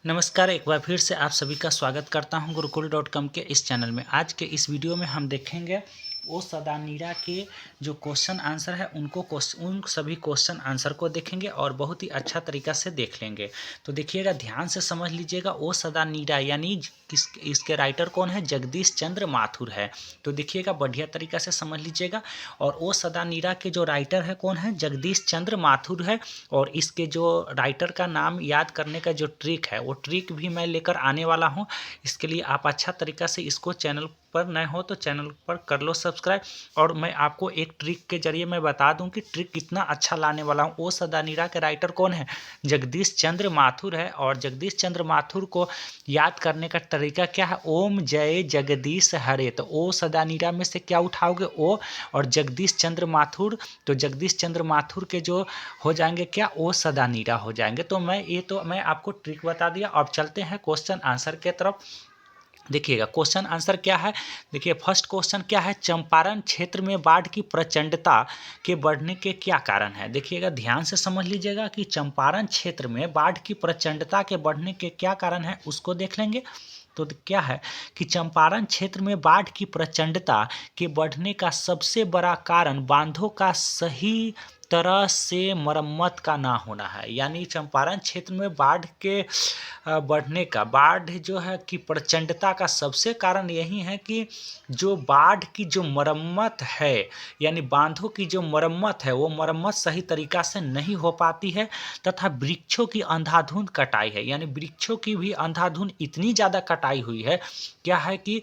नमस्कार, एक बार फिर से आप सभी का स्वागत करता हूं गुरुकुल.com के इस चैनल में। आज के इस वीडियो में हम देखेंगे ओ सदा नीरा के जो क्वेश्चन आंसर है उन सभी क्वेश्चन आंसर को देखेंगे और बहुत ही अच्छा तरीका से देख लेंगे। तो देखिएगा, ध्यान से समझ लीजिएगा। ओ सदा नीरा यानी इसके राइटर कौन है? जगदीश चंद्र माथुर है। तो देखिएगा, बढ़िया तरीका से समझ लीजिएगा। और ओ सदा नीरा के जो राइटर है कौन है? जगदीश चंद्र माथुर है। और इसके जो राइटर का नाम याद करने का जो ट्रिक है वो ट्रिक भी मैं लेकर आने वाला हूं। इसके लिए आप अच्छा तरीका से इसको चैनल पर नए हो तो चैनल पर कर लो सब्सक्राइब। और मैं आपको एक ट्रिक के जरिए मैं बता दूं कि ट्रिक कितना अच्छा लाने वाला हूं। ओ सदा नीरा के राइटर कौन है? जगदीश चंद्र माथुर है। और जगदीश चंद्र माथुर को याद करने का तरीका क्या है? ओम जय जगदीश हरे। तो ओ सदा नीरा में से क्या उठाओगे? ओ और जगदीश चंद्र माथुर। तो जगदीश चंद्र माथुर के जो हो जाएंगे क्या? ओ सदा नीरा हो जाएंगे। तो मैं आपको ट्रिक बता दिया। अब चलते हैं क्वेश्चन आंसर के तरफ। देखिएगा, क्वेश्चन आंसर क्या है। देखिए, फर्स्ट क्वेश्चन क्या है? चंपारण क्षेत्र में बाढ़ की प्रचंडता के बढ़ने के क्या कारण है? देखिएगा, ध्यान से समझ लीजिएगा कि चंपारण क्षेत्र में बाढ़ की प्रचंडता के बढ़ने के क्या कारण है, उसको देख लेंगे। तो क्या है कि चंपारण क्षेत्र में बाढ़ की प्रचंडता के बढ़ने का सबसे बड़ा कारण बांधों का सही तरह से मरम्मत का ना होना है। यानी चंपारण क्षेत्र में बाढ़ के बढ़ने का, बाढ़ जो है कि प्रचंडता का सबसे कारण यही है कि जो बाढ़ की जो मरम्मत है, यानी बांधों की जो मरम्मत है वो मरम्मत सही तरीका से नहीं हो पाती है। तथा वृक्षों की अंधाधुंध कटाई है। यानी वृक्षों की भी अंधाधुंध इतनी ज़्यादा कटाई हुई है, क्या है कि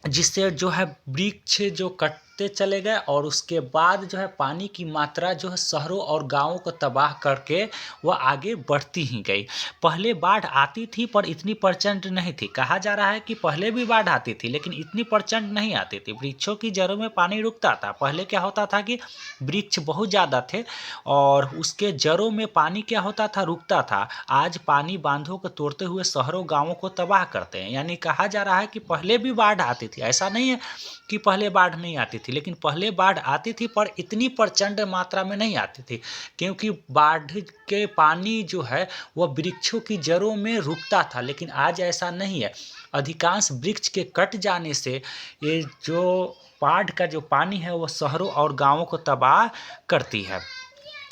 जिससे जो है वृक्ष जो कटते चले गए और उसके बाद जो है पानी की मात्रा जो है शहरों और गांवों को तबाह करके वह आगे बढ़ती ही गई। पहले बाढ़ आती थी पर इतनी प्रचंड नहीं थी। कहा जा रहा है कि पहले भी बाढ़ आती थी लेकिन इतनी प्रचंड नहीं आती थी। वृक्षों की जड़ों में पानी रुकता था। पहले क्या होता था कि वृक्ष बहुत ज़्यादा थे और उसके जड़ों में पानी क्या होता था? रुकता था। आज पानी बांधों को तोड़ते हुए शहरों गांवों को तबाह करते हैं। यानी कहा जा रहा है कि पहले भी बाढ़ आती थी। ऐसा नहीं है कि पहले बाढ़ नहीं आती थी, लेकिन पहले बाढ़ आती थी पर इतनी प्रचंड मात्रा में नहीं आती थी, क्योंकि बाढ़ के पानी जो है वह वृक्षों की जड़ों में रुकता था। लेकिन आज ऐसा नहीं है। अधिकांश वृक्ष के कट जाने से ये जो बाढ़ का जो पानी है वह शहरों और गांवों को तबाह करती है।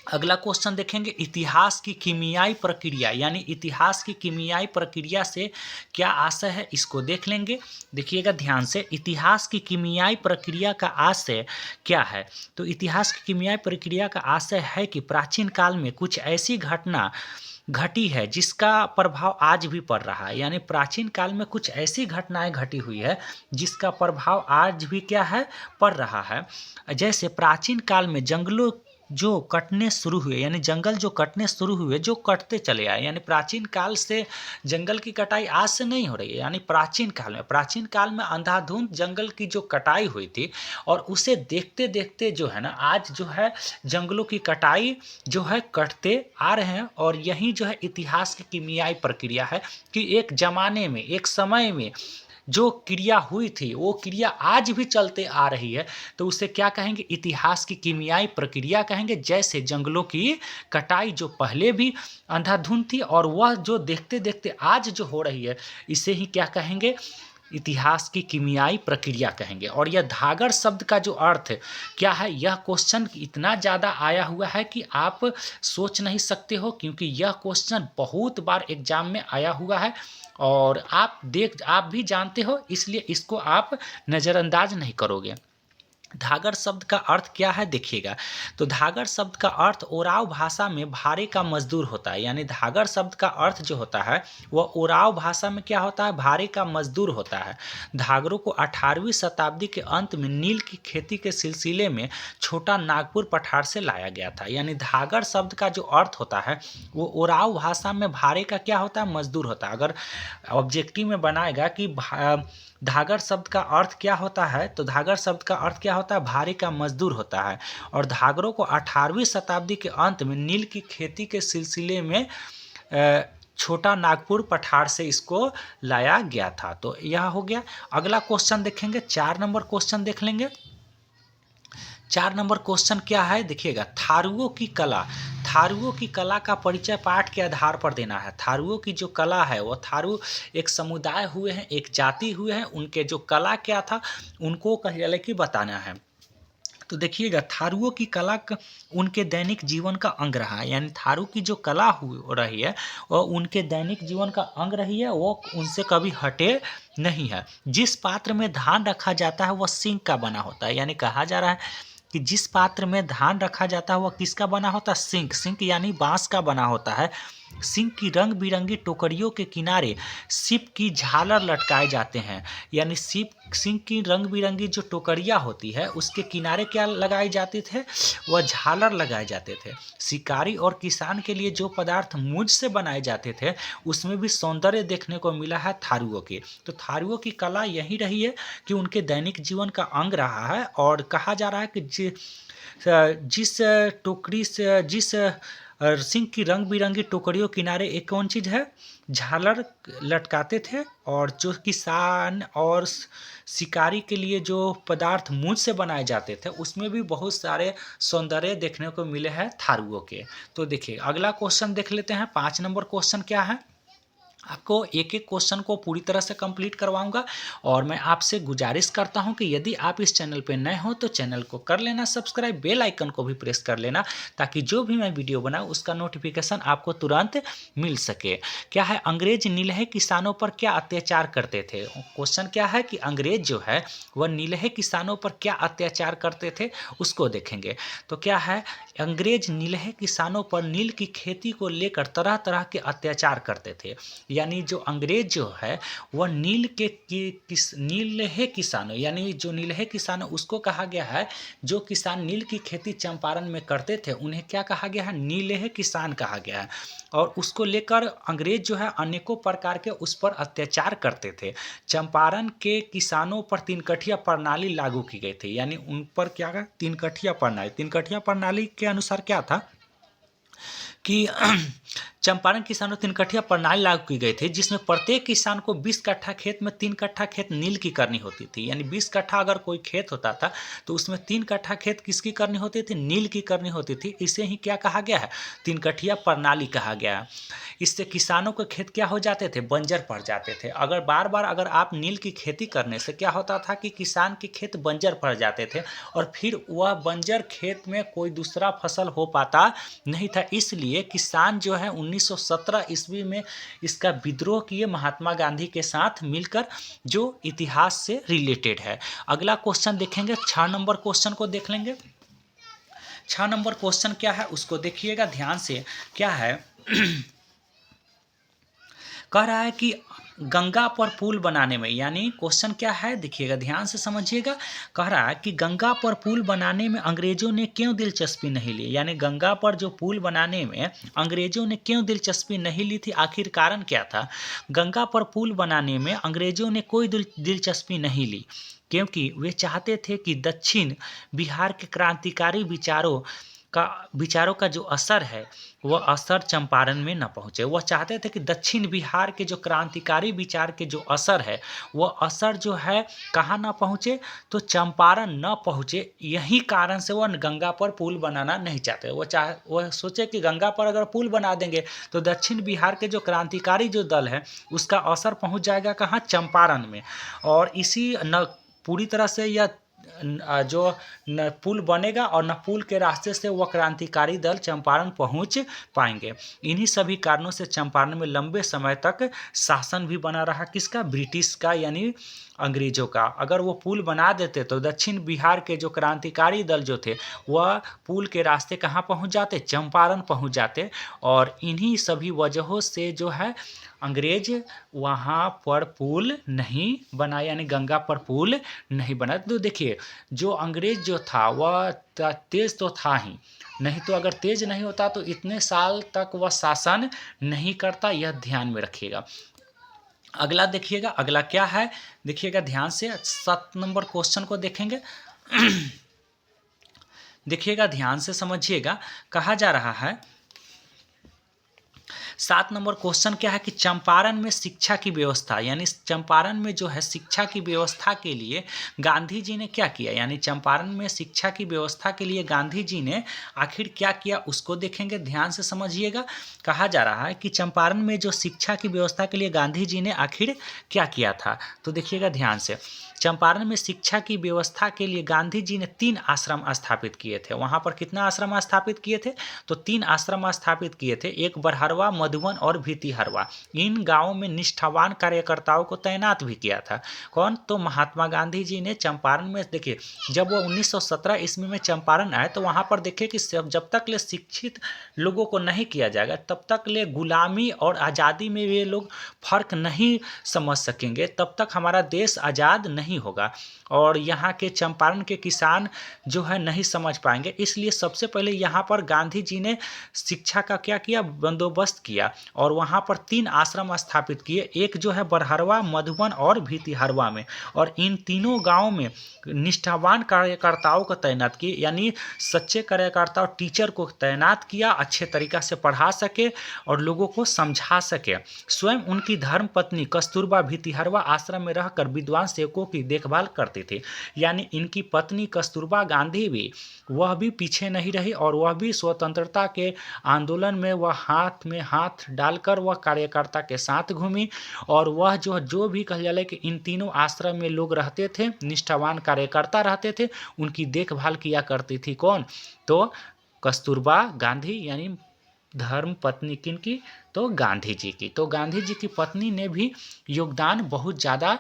अगला क्वेश्चन देखेंगे, इतिहास की कीमियाई प्रक्रिया, यानी इतिहास की कीमियाई प्रक्रिया से क्या आशय है, इसको देख लेंगे। देखिएगा ध्यान से, इतिहास की कीमियाई प्रक्रिया का आशय क्या है? तो इतिहास की कीमियाई प्रक्रिया का आशय है कि प्राचीन काल में कुछ ऐसी घटना घटी है जिसका प्रभाव आज भी पड़ रहा है। यानी प्राचीन काल में कुछ ऐसी घटनाएं घटी हुई है जिसका प्रभाव आज भी क्या है? पड़ रहा है। जैसे प्राचीन काल में जंगलों जो कटने शुरू हुए, यानी जंगल जो कटने शुरू हुए, जो कटते चले आए। यानी प्राचीन काल से जंगल की कटाई आज से नहीं हो रही है। यानी प्राचीन काल में अंधाधुंध जंगल की जो कटाई हुई थी और उसे देखते देखते जो है ना आज जो है जंगलों की कटाई जो है कटते आ रहे हैं। और यही जो है इतिहास की कीमियाई प्रक्रिया है कि एक जमाने में, एक समय में जो क्रिया हुई थी वो क्रिया आज भी चलते आ रही है। तो उसे क्या कहेंगे? इतिहास की कीमियाई प्रक्रिया कहेंगे। जैसे जंगलों की कटाई जो पहले भी अंधाधुंध थी और वह जो देखते देखते आज जो हो रही है, इसे ही क्या कहेंगे? इतिहास की कीमियाई प्रक्रिया कहेंगे। और यह धागर शब्द का जो अर्थ क्या है, यह क्वेश्चन इतना ज़्यादा आया हुआ है कि आप सोच नहीं सकते हो, क्योंकि यह क्वेश्चन बहुत बार एग्जाम में आया हुआ है और आप भी जानते हो, इसलिए इसको आप नज़रअंदाज नहीं करोगे। धागर शब्द का अर्थ क्या है? देखिएगा, तो धागर शब्द का अर्थ ओराव भाषा में भारे का मजदूर होता है। यानी धागर शब्द का अर्थ जो होता है वह ओराव भाषा में क्या होता है? भारे का मजदूर होता है। धागरों को 18वीं शताब्दी के अंत में नील की खेती के सिलसिले में छोटा नागपुर पठार से लाया गया था। यानी धागर शब्द का जो अर्थ होता है वो ओराव भाषा में भारे का क्या होता है? मजदूर होता है। अगर ऑब्जेक्टिव में बनाएगा कि धागर शब्द का अर्थ क्या होता है, तो धागर शब्द का अर्थ क्या होता है? भारे का मजदूर होता है। और धागरों को 18वीं शताब्दी के अंत में नील की खेती के सिलसिले में छोटा नागपुर पठार से इसको लाया गया था। तो यह हो गया। अगला क्वेश्चन देखेंगे, 4 नंबर क्वेश्चन देख लेंगे। 4 नंबर क्वेश्चन क्या है देखिएगा, थारुओं की कला। थारुओं की कला का परिचय पाठ के आधार पर देना है। थारुओं की जो कला है वो थारू एक समुदाय हुए हैं, एक जाति हुए हैं, उनके जो कला क्या था उनको कह कि बताना है। तो देखिएगा थारुओं की कला उनके दैनिक जीवन का अंग रहा है, यानी थारू की जो कला हो रही है वो उनके दैनिक जीवन का अंग रही है, वो उनसे कभी हटे नहीं है। जिस पात्र में धान रखा जाता है वह सिंक का बना होता है, यानी कहा जा रहा है कि जिस पात्र में धान रखा जाता है वह किसका बना होता है, सिंक। सिंक यानी बांस का बना होता है। सिंक की रंग बिरंगी टोकरियों के किनारे सिप की झालर लटकाए जाते हैं, यानी सिंक की रंग बिरंगी जो टोकरियाँ होती है उसके किनारे क्या लगाए जाते थे, वह झालर लगाए जाते थे। शिकारी और किसान के लिए जो पदार्थ मूंज से बनाए जाते थे उसमें भी सौंदर्य देखने को मिला है थारुओं के। तो थारुओं की कला यही रही है कि उनके दैनिक जीवन का अंग रहा है, और कहा जा रहा है कि जिस टोकरी से जिस सिंक की रंग बिरंगी टोकरियों किनारे एक कौन चीज़ है, झालर लटकाते थे, और जो किसान और शिकारी के लिए जो पदार्थ मूंज से बनाए जाते थे उसमें भी बहुत सारे सौंदर्य देखने को मिले हैं थारुओं के। तो देखिए अगला क्वेश्चन देख लेते हैं। 5 नंबर क्वेश्चन क्या है, आपको एक एक क्वेश्चन को पूरी तरह से कंप्लीट करवाऊंगा, और मैं आपसे गुजारिश करता हूं कि यदि आप इस चैनल पे नए हो तो चैनल को कर लेना सब्सक्राइब, बेल आइकन को भी प्रेस कर लेना, ताकि जो भी मैं वीडियो बनाऊं उसका नोटिफिकेशन आपको तुरंत मिल सके। क्या है, अंग्रेज नीलहे किसानों पर क्या अत्याचार करते थे। क्वेश्चन क्या है कि अंग्रेज जो है वह नीलहे किसानों पर क्या अत्याचार करते थे उसको देखेंगे। तो क्या है, अंग्रेज नीलहे किसानों पर नील की खेती को लेकर तरह तरह के अत्याचार करते थे, यानी जो अंग्रेज जो है वह नीलहे किसानों, यानी जो नीलहे किसान उसको कहा गया है, जो किसान नील की खेती चंपारण में करते थे उन्हें क्या कहा गया है, नीलहे किसान कहा गया है। और उसको लेकर अंग्रेज जो है अनेकों प्रकार के उस पर अत्याचार करते थे। चंपारण के किसानों पर तीन कठिया प्रणाली लागू की गई थी, यानी उन पर क्या था, तीन कठिया प्रणाली। तीन कठिया प्रणाली के अनुसार क्या था कि चंपारण किसानों तीन कठिया प्रणाली लागू की गई थी, जिसमें प्रत्येक किसान को 20 कट्ठा खेत में 3 कट्ठा खेत नील की करनी होती थी। यानी 20 कट्ठा अगर कोई खेत होता था तो उसमें 3 कट्ठा खेत किसकी करनी होती थी, नील की करनी होती थी। इसे ही क्या कहा गया है, तीन कठिया प्रणाली कहा गया है। इससे किसानों के खेत क्या हो जाते थे, बंजर पड़ जाते थे। अगर बार बार अगर आप नील की खेती करने से क्या होता था कि किसान के खेत बंजर पड़ जाते थे, और फिर वह बंजर खेत में कोई दूसरा फसल हो पाता नहीं था। इसलिए किसान जो है 1917 ईस्वी में इसका विद्रोह किए महात्मा गांधी के साथ मिलकर, जो इतिहास से रिलेटेड है। अगला क्वेश्चन देखेंगे, 6 नंबर क्वेश्चन को देख लेंगे। 6 नंबर क्वेश्चन क्या है उसको देखिएगा ध्यान से। क्या है कह रहा है कि गंगा पर पुल बनाने में, यानी क्वेश्चन क्या है देखिएगा ध्यान से समझिएगा। कह रहा है कि गंगा पर पुल बनाने में अंग्रेजों ने क्यों दिलचस्पी नहीं ली, यानी गंगा पर जो पुल बनाने में अंग्रेजों ने क्यों दिलचस्पी नहीं ली थी, आखिर कारण क्या था। गंगा पर पुल बनाने में अंग्रेजों ने कोई दिलचस्पी नहीं ली, क्योंकि वे चाहते थे कि दक्षिण बिहार के क्रांतिकारी विचारों का जो असर है वह असर चंपारण में न पहुँचे। वह चाहते थे कि दक्षिण बिहार के जो क्रांतिकारी विचार के जो असर है वह असर जो है कहाँ न पहुँचे, तो चंपारण न पहुँचे। यही कारण से वह गंगा पर पुल बनाना नहीं चाहते। वह सोचे कि गंगा पर अगर पुल बना देंगे तो दक्षिण बिहार के जो क्रांतिकारी जो दल है उसका असर पहुँच जाएगा कहाँ, चंपारण में। और इसी न पूरी तरह से यह जो न पुल बनेगा और न पुल के रास्ते से वह क्रांतिकारी दल चंपारण पहुंच पाएंगे। इन्हीं सभी कारणों से चंपारण में लंबे समय तक शासन भी बना रहा, किसका, ब्रिटिश का, यानी अंग्रेजों का। अगर वो पुल बना देते तो दक्षिण बिहार के जो क्रांतिकारी दल जो थे वह पुल के रास्ते कहाँ पहुंच जाते, चंपारण पहुंच जाते। और इन्हीं सभी वजहों से जो है अंग्रेज वहाँ पर पुल नहीं बना, यानी गंगा पर पुल नहीं बना। तो देखिए जो अंग्रेज जो था वह तेज तो था ही नहीं, तो अगर तेज नहीं होता तो इतने साल तक वह शासन नहीं करता, यह ध्यान में रखिएगा। अगला देखिएगा, अगला क्या है देखिएगा ध्यान से। 7 नंबर क्वेश्चन को देखेंगे देखिएगा ध्यान से समझिएगा। कहा जा रहा है 7 नंबर क्वेश्चन क्या है कि चंपारण में शिक्षा की व्यवस्था, यानी चंपारण में जो है शिक्षा की व्यवस्था के लिए गांधी जी ने क्या किया, यानी चंपारण में शिक्षा की व्यवस्था के लिए गांधी जी ने आखिर क्या किया उसको देखेंगे, ध्यान से समझिएगा। कहा जा रहा है कि चंपारण में जो शिक्षा की व्यवस्था के लिए गांधी जी ने आखिर क्या किया था, तो देखिएगा ध्यान से। चंपारण में शिक्षा की व्यवस्था के लिए गांधी जी ने 3 आश्रम स्थापित किए थे। वहाँ पर कितना आश्रम स्थापित किए थे, तो 3 आश्रम स्थापित किए थे, एक बरहरवा, मधुबन और भितिहरवा। इन गांवों में निष्ठावान कार्यकर्ताओं को तैनात भी किया था। कौन, तो महात्मा गांधी जी ने चंपारण में, देखिए जब वो 1917 ईस्वी में चंपारण आए तो वहाँ पर देखिए कि जब तक ले शिक्षित लोगों को नहीं किया जाएगा तब तक ले गुलामी और आज़ादी में वे लोग फर्क नहीं समझ सकेंगे, तब तक हमारा देश आज़ाद नहीं होगा और यहाँ के चंपारण के किसान जो है नहीं समझ पाएंगे। इसलिए सबसे पहले यहाँ पर गांधी जी ने शिक्षा का क्या किया, बंदोबस्त किया और वहाँ पर 3 आश्रम स्थापित किए, एक जो है बरहरवा, मधुबन और भितिहरवा में, और इन तीनों गांवों में निष्ठावान कार्यकर्ताओं को तैनात किए, यानी सच्चे कार्यकर्ता और टीचर को तैनात किया, अच्छे तरीक़ा से पढ़ा सके और लोगों को समझा सके। स्वयं उनकी धर्म पत्नी कस्तूरबा भितिहरवा आश्रम में रहकर विद्वान सेवकों की देखभाल करती थी, यानी इनकी पत्नी कस्तूरबा गांधी भी, वह भी पीछे नहीं रही और वह भी स्वतंत्रता के आंदोलन में वह हाथ में हाथ डालकर वह कार्यकर्ता के साथ घूमी और वह जो भी कहा जाए कि इन तीनों आश्रम में लोग रहते थे, निष्ठावान कार्यकर्ता रहते थे, उनकी देखभाल किया करती थी। कौन, तो कस्तूरबा गांधी, यानी धर्म पत्नी किनकी, तो गांधी जी की। तो गांधी जी की पत्नी ने भी योगदान बहुत ज़्यादा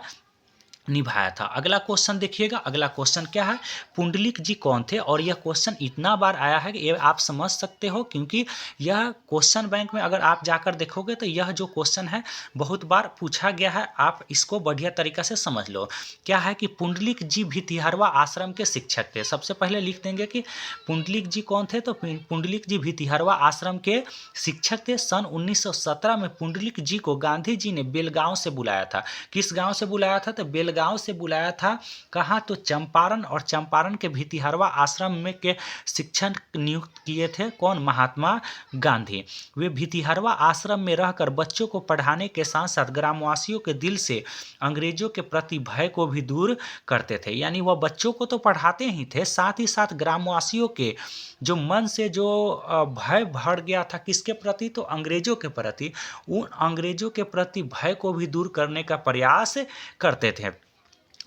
निभाया था। अगला क्वेश्चन देखिएगा, अगला क्वेश्चन क्या है, पुंडलिक जी कौन थे, और यह क्वेश्चन इतना बार आया है कि ये आप समझ सकते हो, क्योंकि यह क्वेश्चन बैंक में अगर आप जाकर देखोगे तो यह जो क्वेश्चन है बहुत बार पूछा गया है, आप इसको बढ़िया तरीका से समझ लो। क्या है कि पुंडलिक जी भितिहरवा आश्रम के शिक्षक थे। सबसे पहले लिख देंगे कि पुंडलिक जी कौन थे, तो पुंडलिक जी भितिहरवा आश्रम के शिक्षक थे। सन 1917 में पुंडलिक जी को गांधी जी ने बेलगांव से बुलाया था। किस गाँव से बुलाया था, तो बेलगांव से बुलाया था। कहाँ, तो चंपारण, और चंपारण के भितिहरवा आश्रम में के शिक्षक नियुक्त किए थे कौन, महात्मा गांधी। वे भितिहरवा आश्रम में रहकर बच्चों को पढ़ाने के साथ साथ ग्रामवासियों के दिल से अंग्रेजों के प्रति भय को भी दूर करते थे, यानी वह बच्चों को तो पढ़ाते ही थे, साथ ही साथ ग्रामवासियों के जो मन से जो भय भर गया था किसके प्रति, तो अंग्रेजों के प्रति, उन अंग्रेजों के प्रति भय को भी दूर करने का प्रयास करते थे।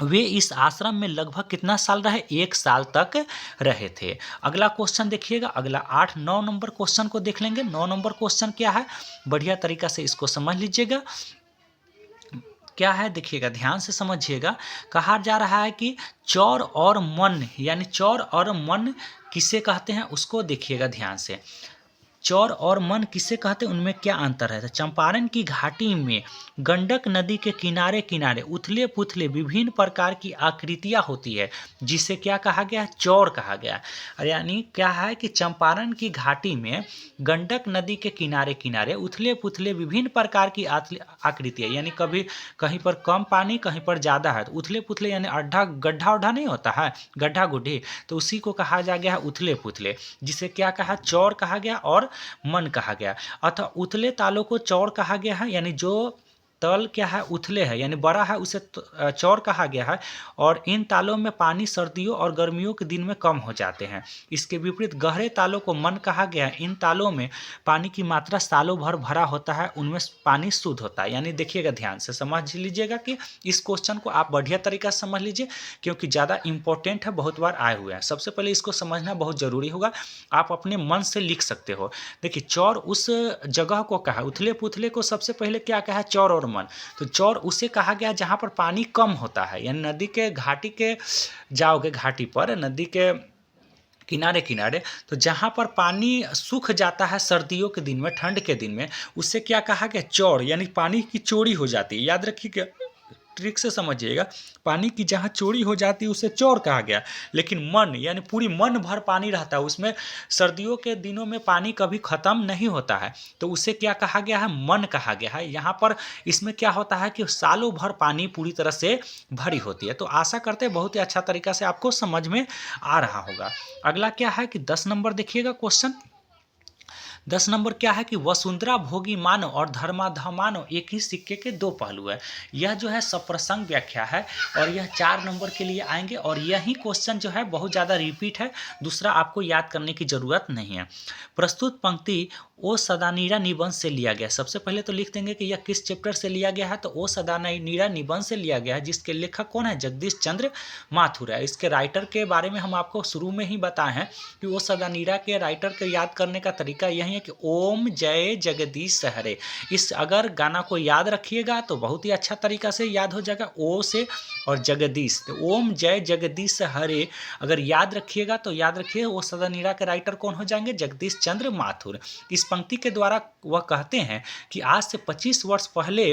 वे इस आश्रम में लगभग कितना साल रहे, 1 साल तक रहे थे। अगला क्वेश्चन देखिएगा, अगला 8-9 नंबर क्वेश्चन को देख लेंगे। 9 नंबर क्वेश्चन क्या है, बढ़िया तरीका से इसको समझ लीजिएगा। क्या है, देखिएगा ध्यान से समझिएगा। कहा जा रहा है कि चौर और मन, यानी चौर और मन किसे कहते हैं उसको देखिएगा ध्यान से। चौर और मन किसे कहते हैं, उनमें क्या अंतर है। तो चंपारण की घाटी में गंडक नदी के किनारे किनारे उथले पुथले विभिन्न प्रकार की आकृतियां होती है, जिसे क्या कहा गया, चौर कहा गया। यानी क्या है कि चंपारण की घाटी में गंडक नदी के किनारे किनारे उथले पुथले विभिन्न प्रकार की आकृतियां, यानी कभी कहीं पर कम पानी कहीं पर ज़्यादा है, तो उथले पुथले यानी गड्ढा उड्ढा नहीं होता है, गड्ढा गुड्ढी, तो उसी को कहा जा गया है उथले पुथले, जिसे क्या कहा, चौर कहा गया और मन कहा गया। अतः उथले तालों को चौर कहा गया है, यानी जो तल क्या है, उथले है यानी बड़ा है, उसे चौर कहा गया है। और इन तालों में पानी सर्दियों और गर्मियों के दिन में कम हो जाते हैं। इसके विपरीत गहरे तालों को मन कहा गया है। इन तालों में पानी की मात्रा सालों भर भरा होता है, उनमें पानी शुद्ध होता है। यानी देखिएगा ध्यान से समझ लीजिएगा कि इस क्वेश्चन को आप बढ़िया तरीका से समझ लीजिए, क्योंकि ज़्यादा इंपॉर्टेंट है, बहुत बार आए हुए हैं। सबसे पहले इसको समझना बहुत ज़रूरी होगा, आप अपने मन से लिख सकते हो। देखिए चौर उस जगह को कहा, उथले पुथले को सबसे पहले क्या कहा, चौर और मन। तो चौर उसे कहा गया जहाँ पर पानी कम होता है, यानी नदी के घाटी के जाओगे, घाटी पर नदी के किनारे किनारे, तो जहाँ पर पानी सूख जाता है सर्दियों के दिन में, ठंड के दिन में, उससे क्या कहा गया, चौड़, यानी पानी की चोरी हो जाती है। याद रखिएगा, ट्रिक से समझिएगा, पानी की जहाँ चोरी हो जाती है उसे चौर कहा गया। लेकिन मन यानी पूरी मन भर पानी रहता है, उसमें सर्दियों के दिनों में पानी कभी ख़त्म नहीं होता है, तो उसे क्या कहा गया है, मन कहा गया है। यहाँ पर इसमें क्या होता है कि सालों भर पानी पूरी तरह से भरी होती है। तो आशा करते हैं बहुत ही अच्छा तरीका से आपको समझ में आ रहा होगा। अगला क्या है कि 10 नंबर देखिएगा क्वेश्चन। 10 नंबर क्या है कि वसुंधरा भोगी मानव और धर्माधमानव एक ही सिक्के के दो पहलू है। यह जो है सप्रसंग व्याख्या है और यह 4 नंबर के लिए आएंगे और यही क्वेश्चन जो है बहुत ज़्यादा रिपीट है, दूसरा आपको याद करने की ज़रूरत नहीं है। प्रस्तुत पंक्ति ओ सदानीरा निबंध से लिया गया। सबसे पहले तो लिख देंगे कि यह किस चैप्टर से लिया गया है, तो ओ सदानीरा निबंध से लिया गया है, जिसके लेखक कौन है, जगदीश चंद्र माथुर है। इसके राइटर के बारे में हम आपको शुरू में ही बताए हैं कि ओ सदानीरा के राइटर के याद करने का तरीका यही है कि ओम जय जगदीश हरे। इस अगर गाना को याद रखिएगा तो बहुत ही अच्छा तरीका से याद हो जाएगा, ओ से और जगदीश, तो ओम जय जगदीश हरे अगर याद रखिएगा तो याद रखिए ओ सदानीरा के राइटर कौन हो जाएंगे, जगदीश चंद्र माथुर। इस पंक्ति के द्वारा वह कहते हैं कि आज से 25 वर्ष पहले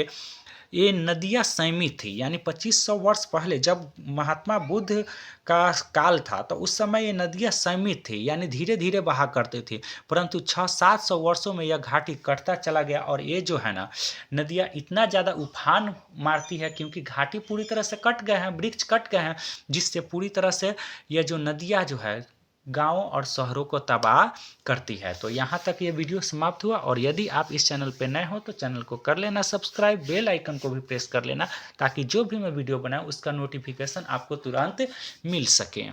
ये नदियाँ संयमित थी, यानी 2500 वर्ष पहले जब महात्मा बुद्ध का काल था तो उस समय ये नदियाँ संयमित थी, यानी धीरे धीरे बहा करती थी। परंतु 600-700 वर्षों में यह घाटी कटता चला गया और ये जो है ना नदियाँ इतना ज़्यादा उफान मारती है क्योंकि घाटी पूरी तरह से कट गए हैं, वृक्ष कट गए हैं, जिससे पूरी तरह से यह जो नदियाँ जो है गांवों और शहरों को तबाह करती है। तो यहाँ तक ये वीडियो समाप्त हुआ और यदि आप इस चैनल पे नए हो तो चैनल को कर लेना सब्सक्राइब, बेल आइकन को भी प्रेस कर लेना ताकि जो भी मैं वीडियो बनाऊँ उसका नोटिफिकेशन आपको तुरंत मिल सके।